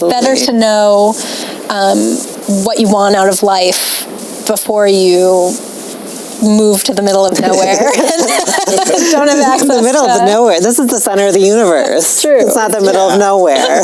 Better to know what you want out of life before you move to the middle of nowhere. Don't have access the middle of nowhere. This is the center of the universe. That's true. It's not the middle of nowhere.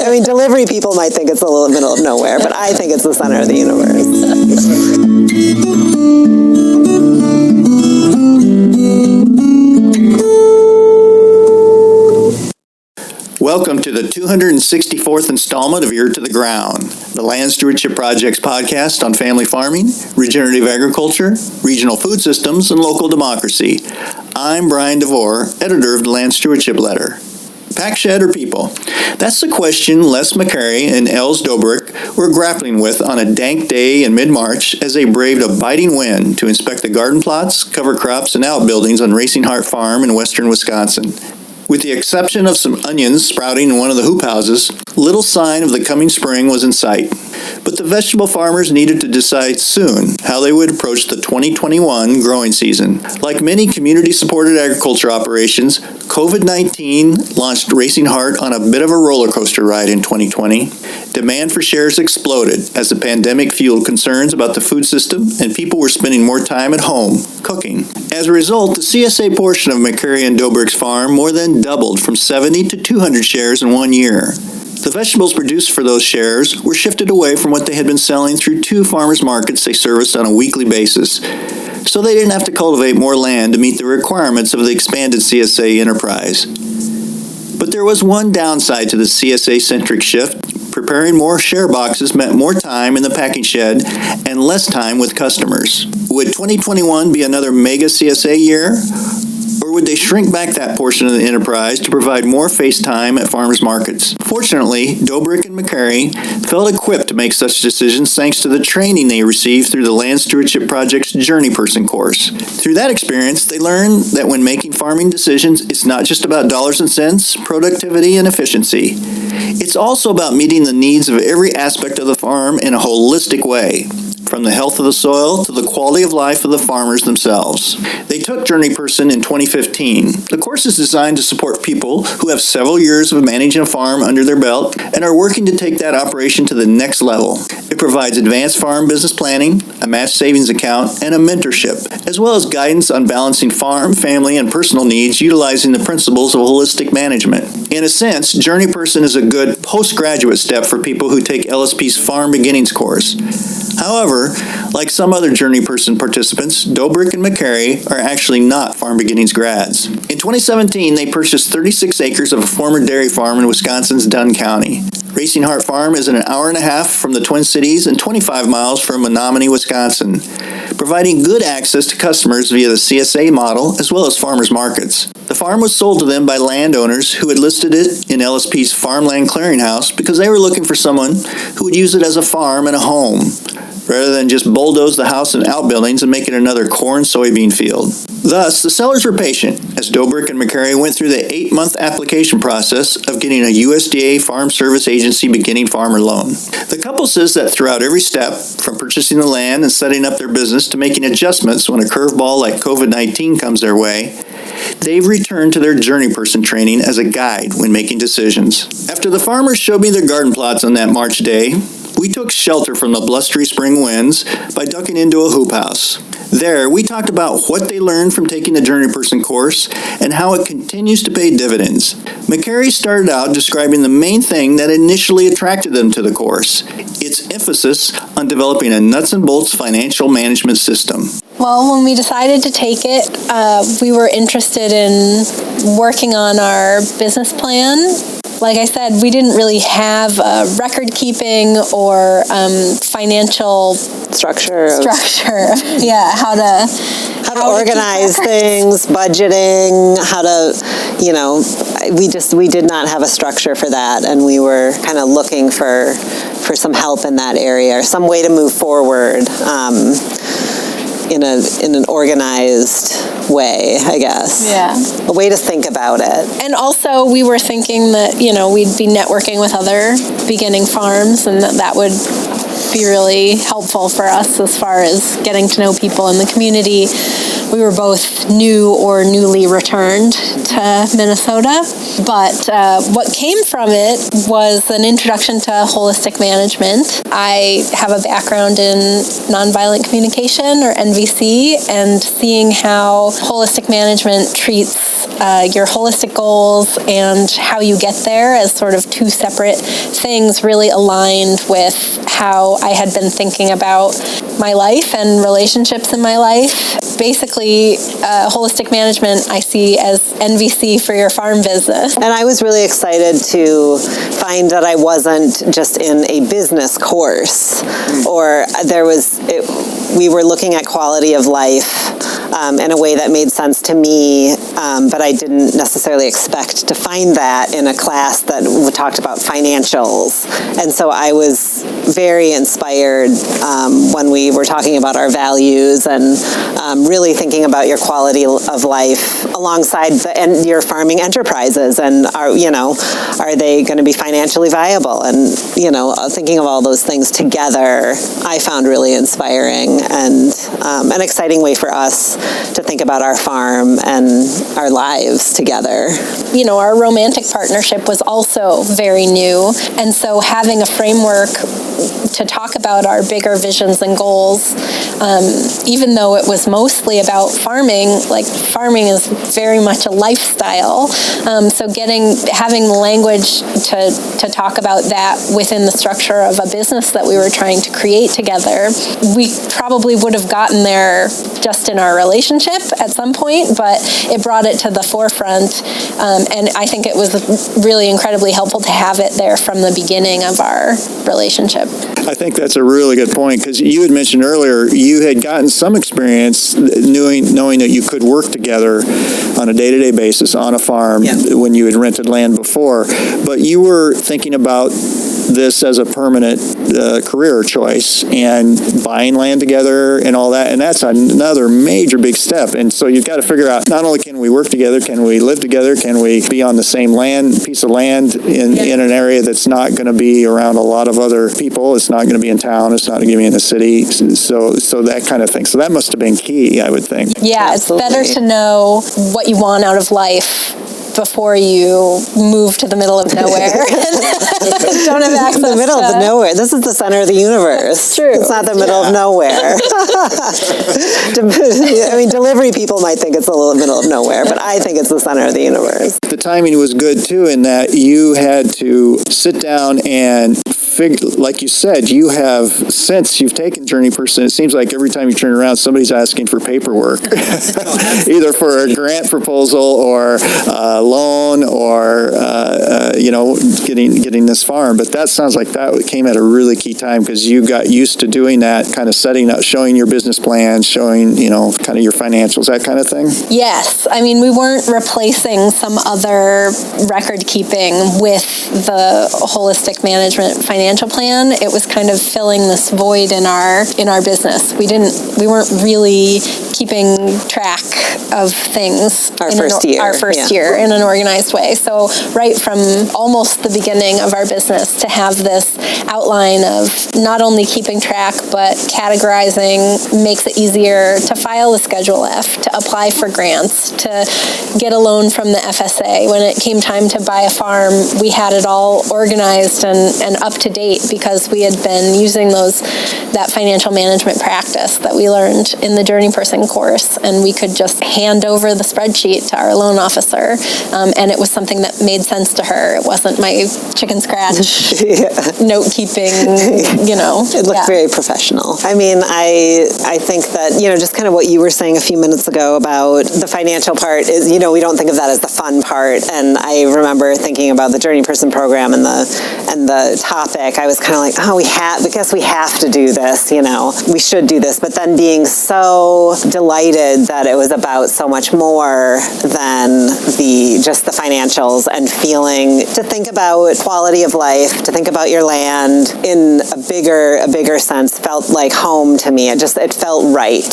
I mean, delivery people might think it's the middle of nowhere, but I think it's the center of the universe. Welcome to the 264th installment of Ear to the Ground, the Land Stewardship Project's podcast on family farming, regenerative agriculture, regional food systems, and local democracy. I'm Brian DeVore, editor of the Land Stewardship Letter. Pack shed or people? That's the question Les McCary and Els Dobrik were grappling with on a dank day in mid-March as they braved a biting wind to inspect the garden plots, cover crops, and outbuildings on Racing Heart Farm in western Wisconsin. With the exception of some onions sprouting in one of the hoop houses, little sign of the coming spring was in sight. But the vegetable farmers needed to decide soon how they would approach the 2021 growing season. Like many community-supported agriculture operations, COVID-19 launched Racing Heart on a bit of a roller coaster ride in 2020. Demand for shares exploded as the pandemic fueled concerns about the food system and people were spending more time at home, cooking. As a result, the CSA portion of McCary and Dobrik's farm more than doubled from 70 to 200 shares in 1 year. The vegetables produced for those shares were shifted away from what they had been selling through two farmers markets they serviced on a weekly basis, so they didn't have to cultivate more land to meet the requirements of the expanded CSA enterprise. But there was one downside to the CSA-centric shift. Preparing more share boxes meant more time in the packing shed and less time with customers. Would 2021 be another mega CSA year? Or would they shrink back that portion of the enterprise to provide more face time at farmers markets? Fortunately, Dobrik and McCary felt equipped to make such decisions thanks to the training they received through the Land Stewardship Project's Journey Person course. Through that experience, they learned that when making farming decisions, it's not just about dollars and cents, productivity, and efficiency. It's also about meeting the needs of every aspect of the farm in a holistic way, from the health of the soil to the quality of life of the farmers themselves. They took Journey Person in 2015. The course is designed to support people who have several years of managing a farm under their belt and are working to take that operation to the next level. It provides advanced farm business planning, a match savings account, and a mentorship, as well as guidance on balancing farm, family, and personal needs utilizing the principles of holistic management. In a sense, Journey Person is a good postgraduate step for people who take LSP's Farm Beginnings course. However, like some other Journey Person participants, Dobrik and McCary are actually not Farm Beginnings grads. In 2017, they purchased 36 acres of a former dairy farm in Wisconsin's Dunn County. Racing Heart Farm is an hour and a half from the Twin Cities and 25 miles from Menominee, Wisconsin, providing good access to customers via the CSA model as well as farmers markets. The farm was sold to them by landowners who had listed it in LSP's Farmland Clearinghouse because they were looking for someone who would use it as a farm and a home, rather than just bulldoze the house and outbuildings and make it another corn-soybean field. Thus, the sellers were patient, as Dobrik and McCary went through the 8-month application process of getting a USDA Farm Service Agency beginning farmer loan. The couple says that throughout every step, from purchasing the land and setting up their business to making adjustments when a curveball like COVID-19 comes their way, they've returned to their Journey Person training as a guide when making decisions. After the farmers showed me their garden plots on that March day, we took shelter from the blustery spring winds by ducking into a hoop house. There, we talked about what they learned from taking the Journey Person course and how it continues to pay dividends. McCary started out describing the main thing that initially attracted them to the course, its emphasis on developing a nuts and bolts financial management system. Well, when we decided to take it, we were interested in working on our business plan. Like I said, we didn't really have record keeping or financial structure. Yeah, how to organize things, budgeting, how to, we did not have a structure for that, and we were kind of looking for some help in that area, or some way to move forward in an organized way, I guess. Yeah. A way to think about it. And also we were thinking that, we'd be networking with other beginning farms and that would be really helpful for us as far as getting to know people in the community We were both new or newly returned to Minnesota, but what came from it was an introduction to holistic management. I have a background in nonviolent communication, or NVC, and seeing how holistic management treats your holistic goals and how you get there as sort of two separate things really aligned with how I had been thinking about my life and relationships in my life. Basically, holistic management I see as NVC for your farm business. And I was really excited to find that I wasn't just in a business course, or we were looking at quality of life in a way that made sense to me, but I didn't necessarily expect to find that in a class that talked about financials. And so I was very inspired when we were talking about our values and really thinking about your quality of life alongside your farming enterprises, and are they going to be financially viable? And thinking of all those things together, I found really inspiring and an exciting way for us to think about our farm and our lives together. Our romantic partnership was also very new, and so having a framework to talk about our bigger visions and goals, even though it was mostly about farming, like farming is very much a lifestyle. So having language to talk about that within the structure of a business that we were trying to create together, we probably would have gotten there just in our relationship at some point, but it brought it to the forefront. And I think it was really incredibly helpful to have it there from the beginning of our relationship. I think that's a really good point, because you had mentioned earlier you had gotten some experience knowing that you could work together on a day-to-day basis on a farm when you had rented land before, but you were thinking about this as a permanent career choice and buying land together and all that, and that's another major big step. And so you've got to figure out, not only can we work together, can we live together, can we be on the same piece of land in an area that's not going to be around a lot of other people, it's not going to be in town, it's not going to be in the city, so that kind of thing. So that must have been key, I would think. Yeah, Absolutely. It's better to know what you want out of life before you move to the middle of nowhere. Don't have access the middle of nowhere. This is the center of the universe. It's true. It's not the middle of nowhere. I mean, delivery people might think it's the middle of nowhere, but I think it's the center of the universe. The timing was good, too, in that you had to sit down and like you said, since you've taken Journey Person, it seems like every time you turn around, somebody's asking for paperwork, either for a grant proposal or a loan or, getting this farm. But that sounds like that came at a really key time, because you got used to doing that, kind of setting up, showing your business plan, showing, kind of your financials, that kind of thing. Yes. I mean, we weren't replacing some other record keeping with the holistic management financial plan. It was kind of filling this void in our business. We weren't really keeping track of things our first year in an organized way. So right from almost the beginning of our business, to have this outline of not only keeping track, but categorizing makes it easier to file a Schedule F, to apply for grants, to get a loan from the FSA. When it came time to buy a farm, we had it all organized and up to date, because we had been using that financial management practice that we learned in the Journey Person course, and we could just hand over the spreadsheet to our loan officer, and it was something that made sense to her. It wasn't my chicken scratch note keeping. It looked very professional. I mean, I think that just kind of what you were saying a few minutes ago about the financial part is, we don't think of that as the fun part. And I remember thinking about the Journey Person program and the topic. I was kind of like, because we have to do this. We should do this. But then being so delighted that it was about so much more than just the financials, and to think about quality of life, to think about your land in a bigger sense felt like home to me. It felt right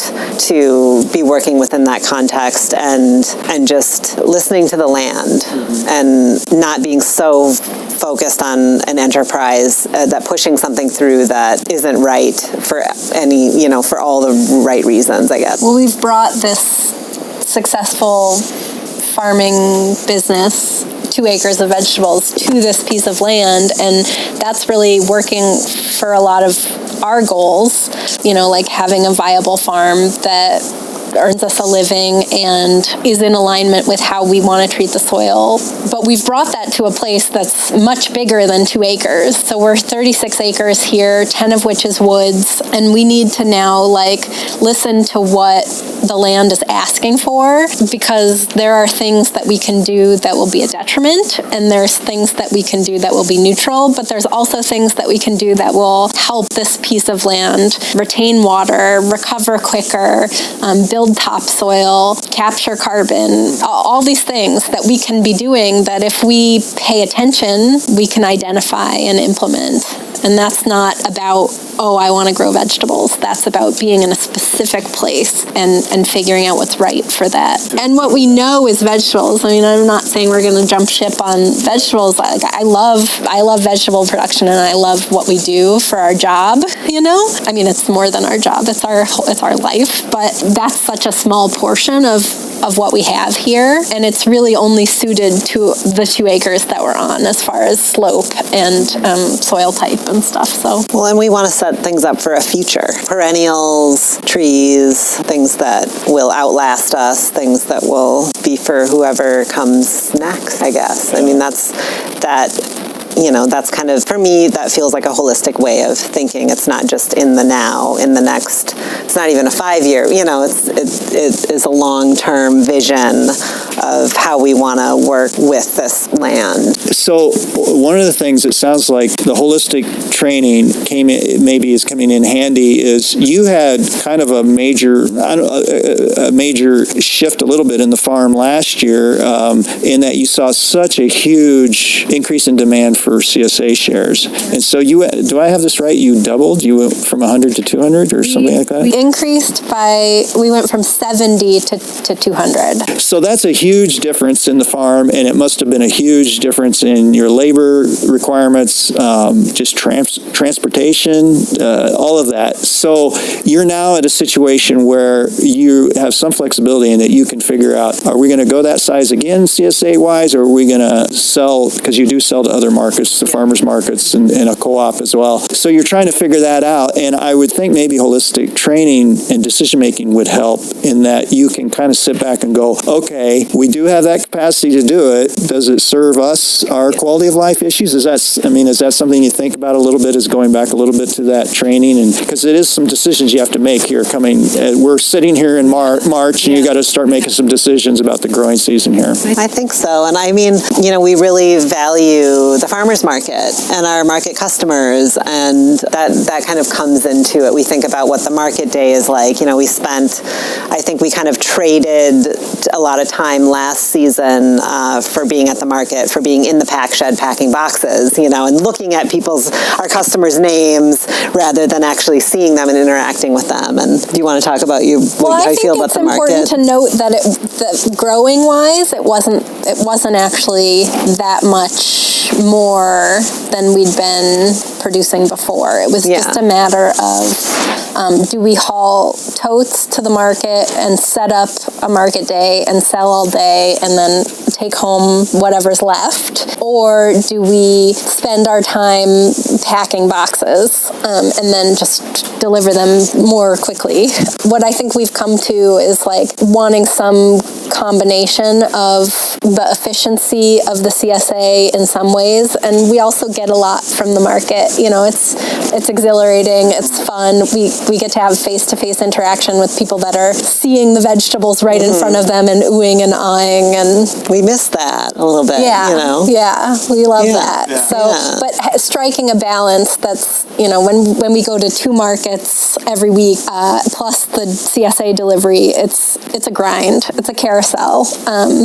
to be working within that context and just listening to the land and not being so focused on an enterprise, that pushing something through that isn't right for any, for all the right reasons, I guess. Well, we've brought this successful farming business, 2 acres of vegetables, to this piece of land, and that's really working for a lot of our goals, like having a viable farm that earns us a living and is in alignment with how we want to treat the soil. But we've brought that to a place that's much bigger than 2 acres. So we're 36 acres here, 10 of which is woods, and we need to now listen to what the land is asking for, because there are things that we can do that will be a detriment, and there's things that we can do that will be neutral, but there's also things that we can do that will help this piece of land retain water, recover quicker, build topsoil, capture carbon, all these things that we can be doing that if we pay attention, we can identify and implement. And that's not about, I want to grow vegetables. That's about being in a specific place and figuring out what's right for that. And what we know is vegetables. I mean, I'm not saying we're going to jump ship on vegetables. I love vegetable production, and I love what we do for our job, I mean, it's more than our job. It's our life. But that's such a small portion of what we have here, and it's really only suited to the 2 acres that we're on as far as slope and soil type and stuff. So, well, and we want to set things up for a future. Perennials, trees, things that will outlast us, things that will be for whoever comes next, I guess. I mean, that's kind of, for me, that feels like a holistic way of thinking. It's not just in the now, in the next, it's not even a 5-year, it is a long-term vision of how we want to work with this land. So one of the things that sounds like the holistic training is coming in handy is you had kind of a major shift a little bit in the farm last year, in that you saw such a huge increase in demand for CSA shares. And so do I have this right? You doubled? You went from 100 to 200 or something like that? We went from 70 to 200. So that's a huge difference in the farm, and it must have been a huge difference in your labor requirements, just transportation, all of that. So you're now at a situation where you have some flexibility in that you can figure out, are we going to go that size again CSA-wise, or are we going to sell, because you do sell to other markets, the farmers markets and a co-op as well. So you're trying to figure that out, and I would think maybe holistic training and decision-making would help in that you can kind of sit back and go, okay, we do have that capacity to do it. Does it serve us, our quality of life issues? Is that something you think about a little bit, is going back a little bit to that training? And because it is some decisions you have to make here coming, we're sitting here in March, and you got to start making some decisions about the growing season here. I think so. And I mean, we really value the farmers market and our market customers, and that kind of comes into it. We think about what the market day is like. I think we kind of traded a lot of time last season for being at the market, for being in the pack shed packing boxes, and looking at our customers' names rather than actually seeing them and interacting with them. And do you want to talk about how you feel about the market? Well, I think it's important to note that growing wise, it wasn't actually that much more than we'd been producing before. It was just a matter of, do we haul totes to the market and set up a market day and sell all day and then take home whatever's left? Or do we spend our time packing boxes and then just deliver them more quickly? What I think we've come to is wanting some combination of the efficiency of the CSA in some ways, and we also get a lot from the market. It's exhilarating, it's fun. We get to have face-to-face interaction with people that are seeing the vegetables right in front of them and oohing and eyeing, and we miss that a little bit. Yeah, we love that. Yeah. So, but striking a balance that's, when we go to 2 markets every week, plus the CSA delivery, it's a grind. It's a carousel.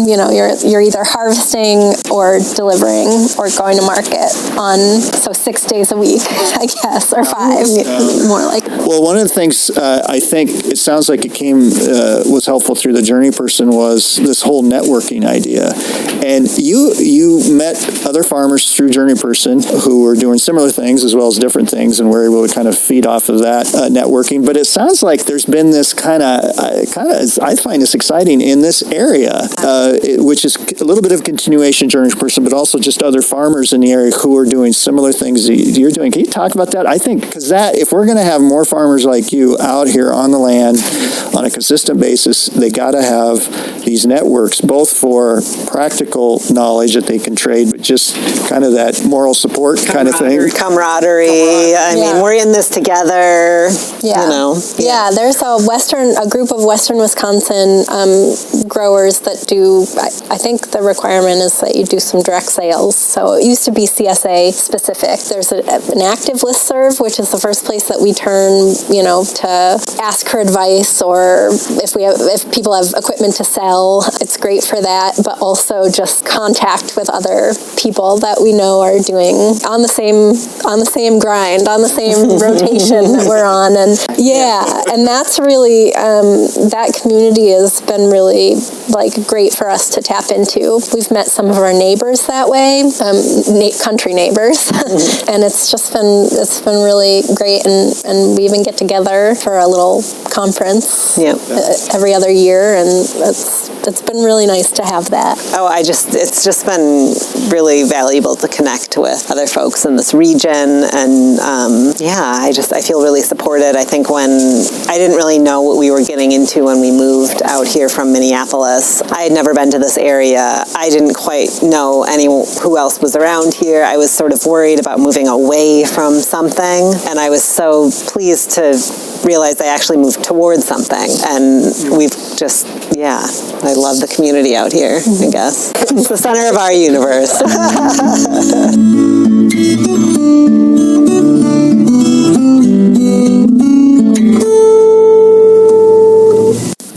You're either harvesting or delivering or going to market so 6 days a week, I guess, or 5, more like. Well, one of the things I think it sounds like it was helpful through the Journey Person was this whole networking idea. And you met other farmers through Journey Person who were doing similar things as well as different things, and were able to kind of feed off of that networking. But it sounds like there's been this kind of I find this exciting in this area, which is a little bit of continuation Journey Person, but also just other farmers in the area who are doing similar things you're doing. Can you talk about that? I think because if we're going to have more farmers like you out here on the land on a consistent basis, they got to have these networks, both for practical knowledge that they can trade, but just kind of that moral support kind of thing. Camaraderie. I mean, we're in this together. Yeah. Yeah, there's a group of Western Wisconsin growers that do, I think the requirement is that you do some direct sales. So it used to be CSA specific. There's an active listserv, which is the first place that we turn, to ask for advice, or if people have equipment to sell, it's great for that, but also just contact with other people that we know are doing on the same grind, on the same rotation that we're on. And that's really, that community has been really great for us to tap into. We've met some of our neighbors that way, country neighbors, and it's been really great. And we even get together for a little conference every other year, and it's been really nice to have that. It's just been really valuable to connect with other folks in this region, and I feel really supported. I think when I didn't really know what we were getting into when we moved out here from Minneapolis, I had never been to this area. I didn't quite know who else was around here. I was sort of worried about moving away from something, and I was so pleased to realize I actually moved towards something. And we've just, I love the community out here, I guess. It's the center of our universe.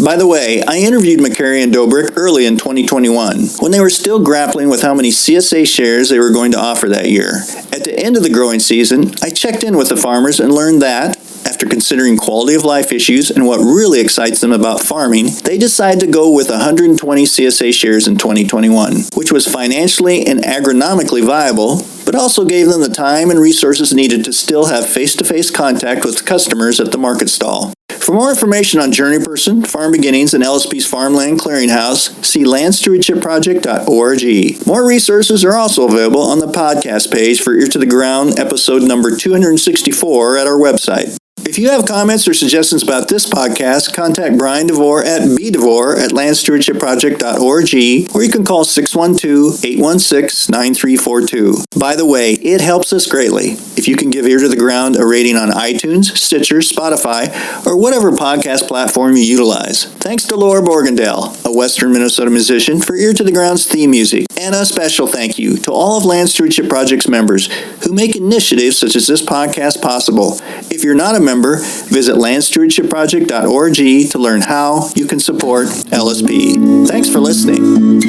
By the way, I interviewed McCary and Dobrik early in 2021, when they were still grappling with how many CSA shares they were going to offer that year. At the end of the growing season, I checked in with the farmers and learned that, after considering quality of life issues and what really excites them about farming, they decided to go with 120 CSA shares in 2021, which was financially and agronomically viable, but also gave them the time and resources needed to still have face-to-face contact with customers at the market stall. For more information on Journey Person, Farm Beginnings, and LSP's Farmland Clearinghouse, see landstewardshipproject.org. More resources are also available on the podcast page for Ear to the Ground, episode number 264 at our website. If you have comments or suggestions about this podcast, contact Brian DeVore at bdevore@landstewardshipproject.org, or you can call 612-816-9342. By the way, it helps us greatly if you can give Ear to the Ground a rating on iTunes, Stitcher, Spotify, or whatever podcast platform you utilize. Thanks to Laura Borgendale, a Western Minnesota musician, for Ear to the Ground's theme music. And a special thank you to all of Land Stewardship Project's members who make initiatives such as this podcast possible. If you're not a member, visit landstewardshipproject.org to learn how you can support LSP. Thanks for listening.